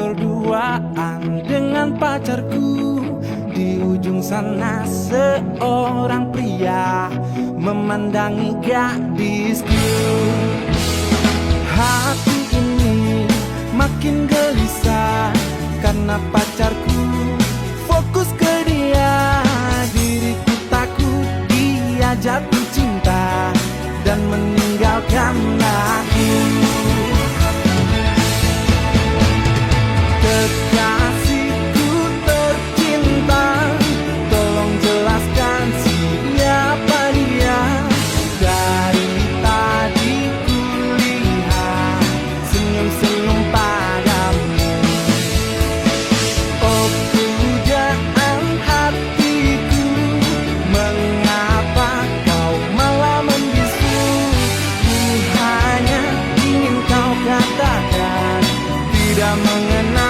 berduaan dengan pacarku. Di ujung sana seorang pria memandangi gadisku. Hati ini makin gelisah karena pacarku fokus ke dia. Diriku takut dia jatuh cinta dan meninggalkan aku. Kekasihku tercinta, tolong jelaskan siapa dia. Dari tadi ku lihat senyum-senyum padamu. Oh pujaan hatiku, mengapa kau malah membisu? Ku hanya ingin kau katakan tidak mengenal